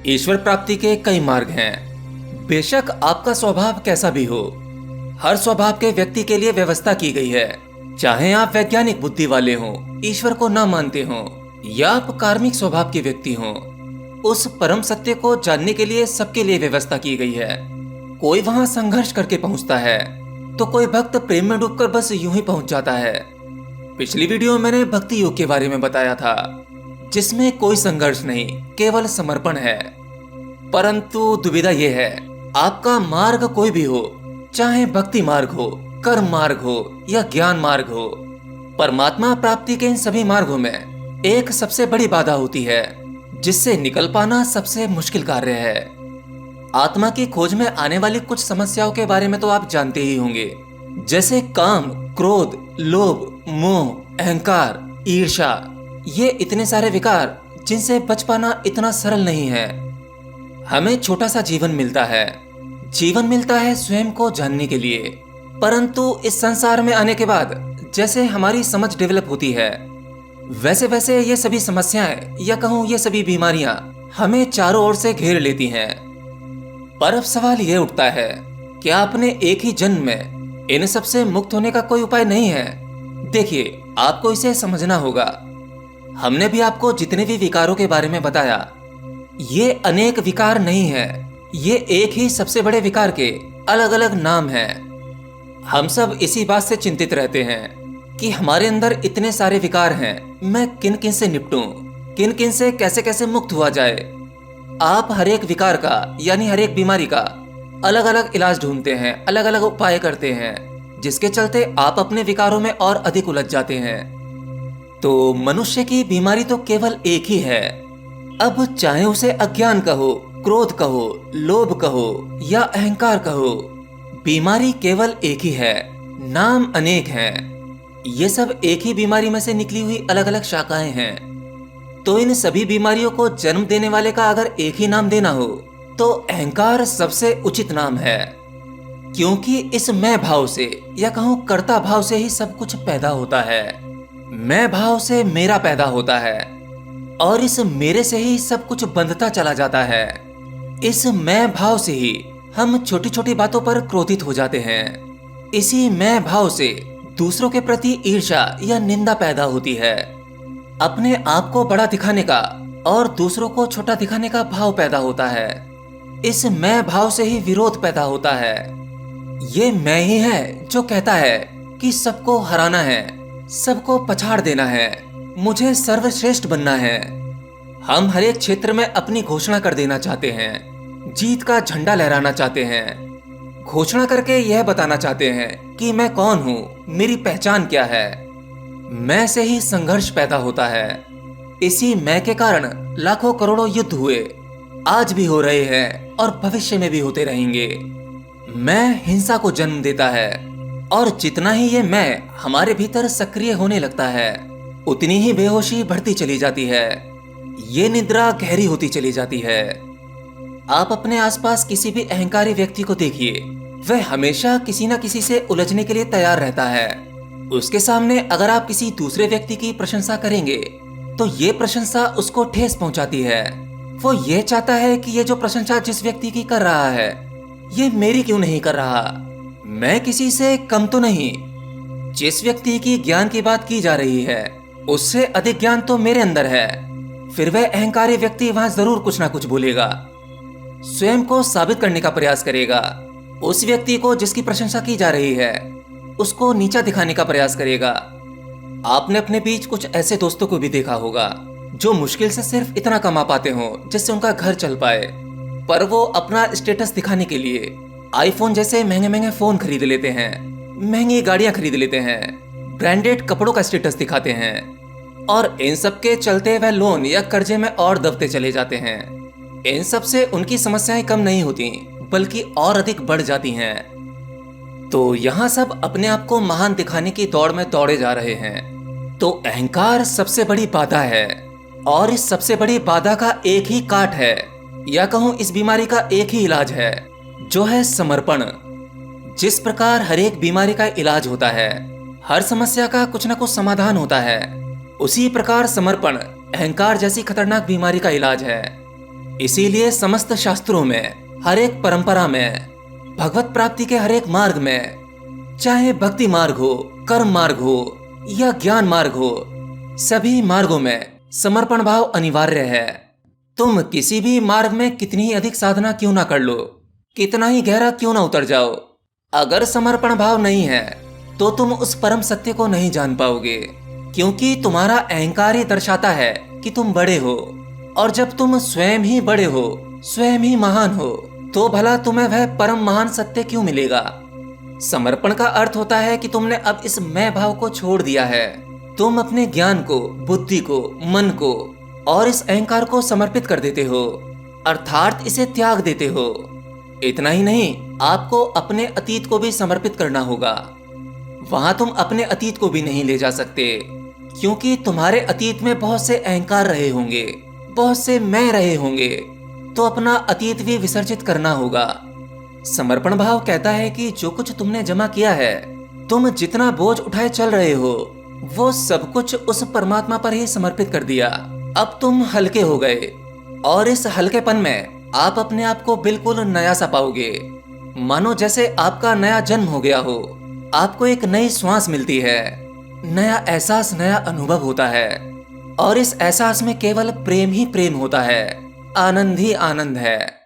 ईश्वर प्राप्ति के कई मार्ग हैं। बेशक आपका स्वभाव कैसा भी हो, हर स्वभाव के व्यक्ति के लिए व्यवस्था की गई है। चाहे आप वैज्ञानिक बुद्धि वाले हों, ईश्वर को न मानते हों, या आप कार्मिक स्वभाव के व्यक्ति हों, उस परम सत्य को जानने के लिए सबके लिए व्यवस्था की गई है। कोई वहां संघर्ष करके पहुंचता है, तो कोई भक्त प्रेम में डूबकर बस यूं ही पहुंच जाता है। पिछली वीडियो में मैंने भक्ति योग के बारे में बताया था, जिसमें कोई संघर्ष नहीं, केवल समर्पण है। परंतु दुविधा यह है, आपका मार्ग कोई भी हो, चाहे भक्ति मार्ग हो, कर्म मार्ग हो या ज्ञान मार्ग हो, परमात्मा प्राप्ति के इन सभी मार्गों में एक सबसे बड़ी बाधा होती है, जिससे निकल पाना सबसे मुश्किल कार्य है। आत्मा की खोज में आने वाली कुछ समस्याओं के बारे में तो आप जानते ही होंगे, जैसे काम, क्रोध, लोभ, मोह, अहंकार, ईर्ष्या। ये इतने सारे विकार जिनसे बच पाना इतना सरल नहीं है। हमें छोटा सा जीवन मिलता है, जीवन मिलता है स्वयं को जानने के लिए। परंतु इस संसार में आने के बाद जैसे हमारी समझ डेवलप होती है, वैसे वैसे ये सभी समस्याएं या कहूँ ये सभी बीमारियां हमें चारों ओर से घेर लेती हैं। पर अब सवाल ये उठता है, क्या अपने एक ही जन्म में इन सब से मुक्त होने का कोई उपाय नहीं है? देखिए, आपको इसे समझना होगा। हमने भी आपको जितने भी विकारों के बारे में बताया, ये अनेक विकार नहीं है, ये एक ही सबसे बड़े विकार के अलग अलग नाम हैं। हम सब इसी बात से चिंतित रहते हैं कि हमारे अंदर इतने सारे विकार हैं, मैं किन किन से निपटूं, किन किन से कैसे कैसे मुक्त हुआ जाए। आप हर एक विकार का यानी हर एक बीमारी का अलग अलग इलाज ढूंढते हैं, अलग अलग उपाय करते हैं, जिसके चलते आप अपने विकारों में और अधिक उलझ जाते हैं। तो मनुष्य की बीमारी तो केवल एक ही है। अब चाहे उसे अज्ञान कहो, क्रोध कहो, लोभ कहो या अहंकार कहो, बीमारी केवल एक ही है, नाम अनेक हैं। ये सब एक ही बीमारी में से निकली हुई अलग अलग शाखाएं हैं। तो इन सभी बीमारियों को जन्म देने वाले का अगर एक ही नाम देना हो, तो अहंकार सबसे उचित नाम है। क्योंकि इस मैं भाव से या कहूं कर्ता भाव से ही सब कुछ पैदा होता है। मैं भाव से मेरा पैदा होता है, और इस मेरे से ही सब कुछ बंधता चला जाता है। इस मैं भाव से ही हम छोटी छोटी बातों पर क्रोधित हो जाते हैं। इसी मैं भाव से दूसरों के प्रति ईर्ष्या या निंदा पैदा होती है। अपने आप को बड़ा दिखाने का और दूसरों को छोटा दिखाने का भाव पैदा होता है। इस मैं भाव से ही विरोध पैदा होता है। ये मैं ही है जो कहता है कि सबको हराना है, सबको पछाड़ देना है, मुझे सर्वश्रेष्ठ बनना है। हम हर एक क्षेत्र में अपनी घोषणा कर देना चाहते हैं, जीत का झंडा लहराना चाहते हैं, घोषणा करके यह बताना चाहते हैं कि मैं कौन हूँ, मेरी पहचान क्या है। मैं से ही संघर्ष पैदा होता है। इसी मैं के कारण लाखों करोड़ों युद्ध हुए, आज भी हो रहे हैं और भविष्य में भी होते रहेंगे। मैं हिंसा को जन्म देता है, और जितना ही ये मैं हमारे भीतर सक्रिय होने लगता है, उतनी ही बेहोशी बढ़ती चली जाती है। ये निद्रा गहरी होती चली जाती है। आप अपने आसपास किसी भी अहंकारी व्यक्ति को देखिए, वह हमेशा किसी न किसी से उलझने के लिए तैयार रहता है। उसके सामने अगर आप किसी दूसरे व्यक्ति की प्रशंसा करेंगे, तो ये प्रशंसा उसको ठेस पहुंचाती है। वो ये चाहता है कि ये जो प्रशंसा जिस व्यक्ति की कर रहा है, ये मेरी क्यों नहीं कर रहा, मैं किसी से कम तो नहीं। जिस व्यक्ति की ज्ञान की बात की जा रही है, उससे अधिक ज्ञान तो मेरे अंदर है। फिर वह अहंकारी व्यक्ति वहां जरूर कुछ ना कुछ बोलेगा, स्वयं को साबित करने का प्रयास करेगा। उस व्यक्ति को जिसकी प्रशंसा की जा रही है, उसको नीचा दिखाने का प्रयास करेगा। आपने अपने बीच कुछ ऐसे दोस्तों को भी देखा होगा, जो मुश्किल से सिर्फ इतना कमा पाते हो जिससे उनका घर चल पाए, पर वो अपना स्टेटस दिखाने के लिए आईफोन जैसे महंगे महंगे फोन खरीद लेते हैं, महंगी गाड़ियां खरीद लेते हैं, ब्रांडेड कपड़ों का स्टेटस दिखाते हैं, और इन सब के चलते वह लोन या कर्जे में और दबते चले जाते हैं। इन सब से उनकी समस्याएं कम नहीं होती, बल्कि और अधिक बढ़ जाती हैं। तो यहाँ सब अपने आप को महान दिखाने की दौड़ में दौड़े जा रहे हैं। तो अहंकार सबसे बड़ी बाधा है, और इस सबसे बड़ी बाधा का एक ही काट है, या कहूँ इस बीमारी का एक ही इलाज है, जो है समर्पण। जिस प्रकार हर एक बीमारी का इलाज होता है, हर समस्या का कुछ न कुछ समाधान होता है, उसी प्रकार समर्पण अहंकार जैसी खतरनाक बीमारी का इलाज है। इसीलिए समस्त शास्त्रों में, हर एक परंपरा में, भगवत प्राप्ति के हर एक मार्ग में, चाहे भक्ति मार्ग हो, कर्म मार्ग हो या ज्ञान मार्ग हो, सभी मार्गों में समर्पण भाव अनिवार्य है। तुम किसी भी मार्ग में कितनी ही अधिक साधना क्यों ना कर लो, कितना ही गहरा क्यों ना उतर जाओ, अगर समर्पण भाव नहीं है तो तुम उस परम सत्य को नहीं जान पाओगे, क्योंकि तुम्हारा अहंकार ही दर्शाता है कि तुम बड़े हो। और जब तुम स्वयं ही बड़े हो, स्वयं ही महान हो, तो भला तुम्हें वह परम महान सत्य क्यों मिलेगा। समर्पण का अर्थ होता है कि तुमने अब इस मैं भाव को छोड़ दिया है। तुम अपने ज्ञान को, बुद्धि को, मन को और इस अहंकार को समर्पित कर देते हो, अर्थात इसे त्याग देते हो। इतना ही नहीं, आपको अपने अतीत को भी समर्पित करना होगा। वहां तुम अपने अतीत को भी नहीं ले जा सकते, क्योंकि तुम्हारे अतीत में बहुत से अहंकार रहे होंगे, बहुत से मैं रहे होंगे, तो अपना अतीत भी विसर्जित करना होगा। समर्पण भाव कहता है कि जो कुछ तुमने जमा किया है, तुम जितना बोझ उठाए चल रहे हो, वो सब कुछ उस परमात्मा पर ही समर्पित कर दिया। अब तुम हल्के हो गए, और इस हल्केपन में आप अपने आप को बिल्कुल नया सा पाओगे, मानो जैसे आपका नया जन्म हो गया हो। आपको एक नई श्वास मिलती है, नया एहसास, नया अनुभव होता है, और इस एहसास में केवल प्रेम ही प्रेम होता है, आनंद ही आनंद है।